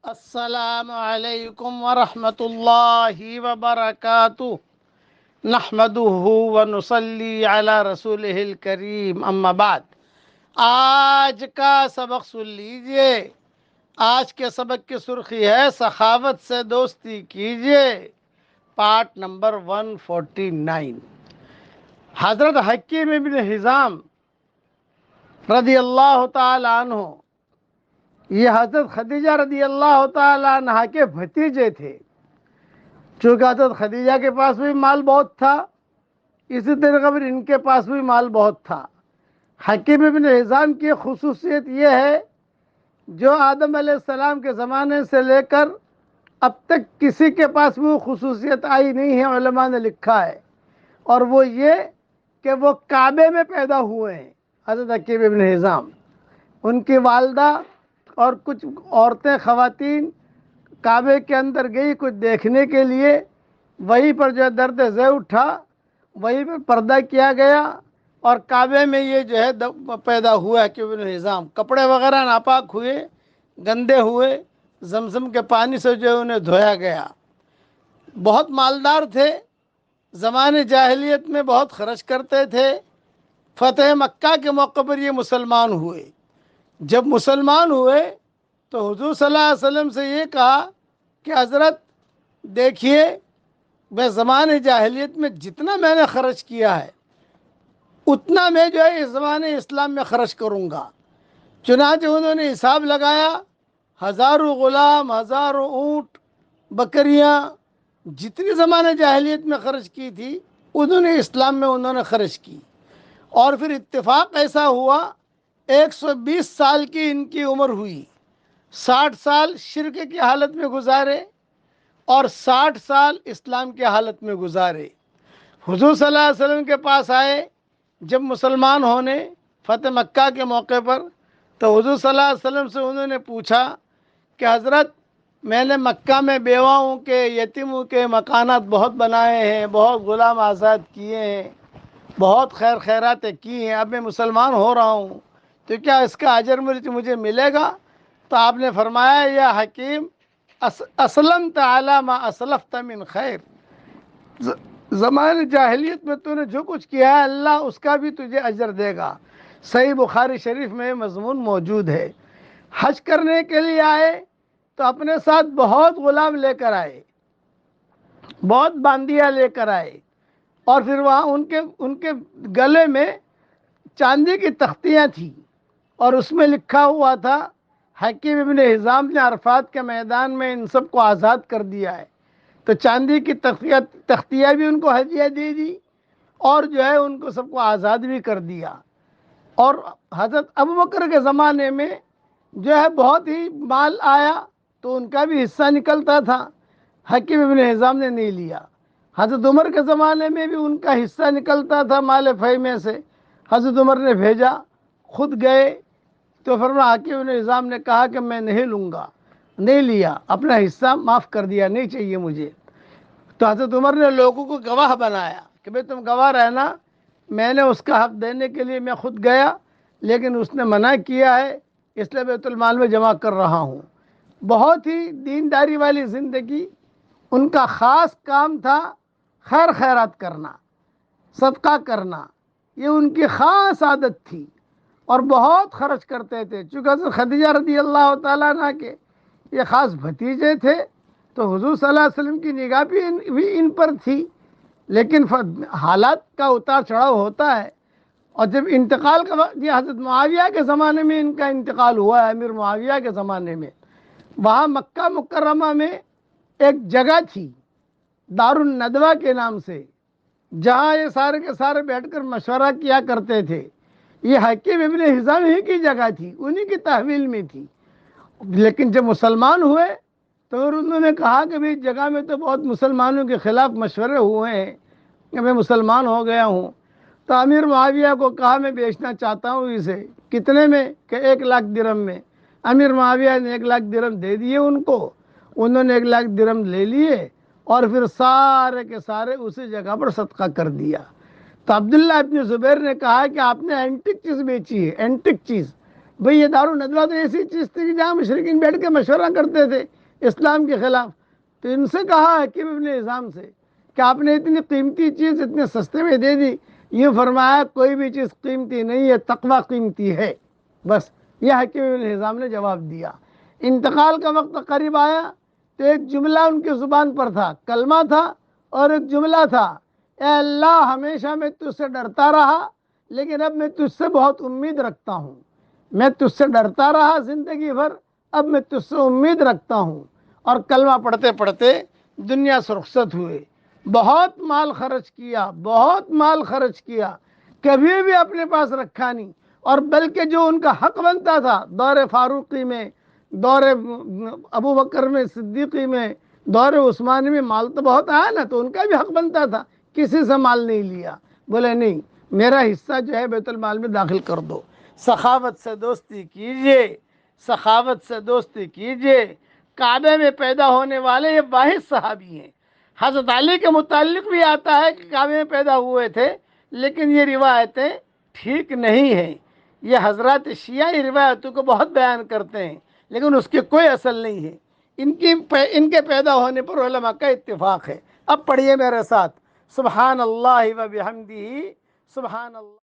السلام علیکم ورحمۃ اللہ وبرکاتہ نحمده ونصلی علی رسولہ الکریم اما بعد۔ آج کا سبق سن لیجئے۔ آج کے سبق کی سرخی ہے سخاوت سے دوستی کیجئے، پارٹ نمبر 149۔ حضرت حکیم ابن حزام رضی اللہ تعالی عنہ، یہ حضرت خدیجہ رضی اللہ تعالیٰ عنہ کے بھتیجے تھے۔ چونکہ حضرت خدیجہ کے پاس بھی مال بہت تھا، اسی طرح پھر ان کے پاس بھی مال بہت تھا۔ حکیم ابن حزام کی خصوصیت یہ ہے، جو آدم علیہ السلام کے زمانے سے لے کر اب تک کسی کے پاس بھی وہ خصوصیت آئی نہیں ہے، علماء نے لکھا ہے، اور وہ یہ کہ وہ کعبے میں پیدا ہوئے ہیں۔ حضرت حکیم ابن حزام، ان کی والدہ اور کچھ عورتیں خواتین کعبے کے اندر گئی کچھ دیکھنے کے لیے، وہیں پر جو ہے درد ذیل اٹھا، وہیں پر پردہ کیا گیا، اور کعبے میں یہ جو ہے پیدا ہوا ہے کہ ابن حزام۔ کپڑے وغیرہ ناپاک ہوئے، گندے ہوئے، زمزم کے پانی سے جو ہے انہیں دھویا گیا۔ بہت مالدار تھے، زمانے جاہلیت میں بہت خرچ کرتے تھے۔ فتح مکہ کے موقع پر یہ مسلمان ہوئے۔ جب مسلمان ہوئے تو حضور صلی اللہ علیہ وسلم سے یہ کہا کہ حضرت دیکھیے، میں زمانے جاہلیت میں جتنا میں نے خرچ کیا ہے اتنا میں جو ہے اس زمانے اسلام میں خرچ کروں گا۔ چنانچہ انہوں نے حساب لگایا، ہزاروں غلام، ہزاروں اونٹ، بکریاں، جتنی زمانے جاہلیت میں خرچ کی تھی انہوں نے اسلام میں انہوں نے خرچ کی۔ اور پھر اتفاق ایسا ہوا، 120 سال کی ان کی عمر ہوئی۔ 60 سال شرک کی حالت میں گزارے اور 60 سال اسلام کی حالت میں گزارے۔ حضور صلی اللہ علیہ وسلم کے پاس آئے جب مسلمان ہونے فتح مکہ کے موقع پر، تو حضور صلی اللہ علیہ وسلم سے انہوں نے پوچھا کہ حضرت میں نے مکہ میں بیواؤں کے، یتیموں کے مکانات بہت بنائے ہیں، بہت غلام آزاد کیے ہیں، بہت خیراتیں کی ہیں، اب میں مسلمان ہو رہا ہوں، تو کیا اس کا اجر مجھے ملے گا؟ تو آپ نے فرمایا، یا حکیم اسلمت علی ما اسلفت من خیر، زمانے جاہلیت میں تو نے جو کچھ کیا ہے اللہ اس کا بھی تجھے اجر دے گا۔ صحیح بخاری شریف میں مضمون موجود ہے۔ حج کرنے کے لیے آئے تو اپنے ساتھ بہت غلام لے کر آئے، بہت باندیاں لے کر آئے، اور پھر وہاں ان کے گلے میں چاندی کی تختیاں تھیں، اور اس میں لکھا ہوا تھا حکیم ابن حزام نے عرفات کے میدان میں ان سب کو آزاد کر دیا ہے۔ تو چاندی کی تختیاں بھی ان کو ہدیہ دے دی، اور جو ہے ان کو سب کو آزاد بھی کر دیا۔ اور حضرت ابوبکر کے زمانے میں جو ہے بہت ہی مال آیا تو ان کا بھی حصہ نکلتا تھا، حکیم ابن حزام نے نہیں لیا۔ حضرت عمر کے زمانے میں بھی ان کا حصہ نکلتا تھا مال فی میں سے، حضرت عمر نے بھیجا، خود گئے تو فرمایا حکیم ابن حزام نے کہا کہ میں نہیں لوں گا، نہیں لیا، اپنا حصہ معاف کر دیا، نہیں چاہیے مجھے۔ تو حضرت عمر نے لوگوں کو گواہ بنایا کہ بھئی تم گواہ رہنا، میں نے اس کا حق دینے کے لیے میں خود گیا، لیکن اس نے منع کیا ہے، اس لیے بیت المال میں جمع کر رہا ہوں۔ بہت ہی دینداری والی زندگی، ان کا خاص کام تھا خیرات کرنا، صدقہ کرنا، یہ ان کی خاص عادت تھی، اور بہت خرچ کرتے تھے۔ چونکہ حضرت خدیجہ رضی اللہ تعالیٰ عنہ کے یہ خاص بھتیجے تھے، تو حضور صلی اللہ علیہ وسلم کی نگاہ بھی ان پر تھی، لیکن حالات کا اتار چڑھاؤ ہوتا ہے۔ اور جب انتقال کا وقت، یہ حضرت معاویہ کے زمانے میں ان کا انتقال ہوا ہے، امیر معاویہ کے زمانے میں، وہاں مکہ مکرمہ میں ایک جگہ تھی دار الندوہ کے نام سے، جہاں یہ سارے کے سارے بیٹھ کر مشورہ کیا کرتے تھے۔ یہ حکیم ابن حزام ہی کی جگہ تھی، انہی کی تحویل میں تھی۔ لیکن جب مسلمان ہوئے تو انہوں نے کہا کہ بھئی جگہ میں تو بہت مسلمانوں کے خلاف مشورے ہوئے ہیں کہ میں مسلمان ہو گیا ہوں، تو امیر معاویہ کو کہا میں بیچنا چاہتا ہوں اسے۔ کتنے میں؟ کہ 1,00,000 درہم میں۔ امیر معاویہ نے 1,00,000 درہم دے دیے ان کو، انہوں نے 1,00,000 درہم لے لیے، اور پھر سارے کے سارے اسی جگہ پر صدقہ کر دیا۔ تو عبداللہ ابن زبیر نے کہا کہ آپ نے اینٹک چیز بیچی ہے، اینٹک چیز، بھئی یہ دارالندوہ تو ایسی چیز تھی کہ جہاں مشرکین بیٹھ کے مشورہ کرتے تھے اسلام کے خلاف. تو ان سے کہا حکیم ابن حزام سے کہ آپ نے اتنی قیمتی چیز اتنے سستے میں دے دی. یہ فرمایا کوئی بھی چیز قیمتی نہیں ہے، تقوی قیمتی ہے. بس یہ حکیم ابن حزام نے جواب دیا. انتقال کا وقت قریب آیا تو ایک جملہ ان کی زبان پر تھا، کلمہ تھا اور ایک جملہ تھا، اے اللہ ہمیشہ میں تجھ سے ڈرتا رہا لیکن اب میں تجھ سے بہت امید رکھتا ہوں. میں تجھ سے ڈرتا رہا زندگی بھر، اب میں تجھ سے امید رکھتا ہوں. اور کلمہ پڑھتے پڑھتے دنیا سے رخصت ہوئے. بہت مال خرچ کیا، بہت مال خرچ کیا، کبھی بھی اپنے پاس رکھا نہیں. اور بلکہ جو ان کا حق بنتا تھا دور فاروقی میں، دور ابو بکر میں، صدیقی میں، دور عثمانی میں مال تو بہت آیا نا، تو ان کا بھی حق بنتا تھا. کسی سے مال نہیں لیا. بولے نہیں، میرا حصہ جو ہے بیت المال میں داخل کر دو. سخاوت سے دوستی کیجئے، سخاوت سے دوستی کیجئے. کعبے میں پیدا ہونے والے یہ واحد صحابی ہیں. حضرت علی کے متعلق بھی آتا ہے کہ کعبے میں پیدا ہوئے تھے، لیکن یہ روایتیں ٹھیک نہیں ہیں. یہ حضرات شیعہ روایتوں کو بہت بیان کرتے ہیں لیکن اس کی کوئی اصل نہیں ہے. ان کے پیدا ہونے پر علماء کا اتفاق ہے. اب پڑھیے میرے ساتھ، سبحان اللہ و بحمدہ، سبحان اللہ.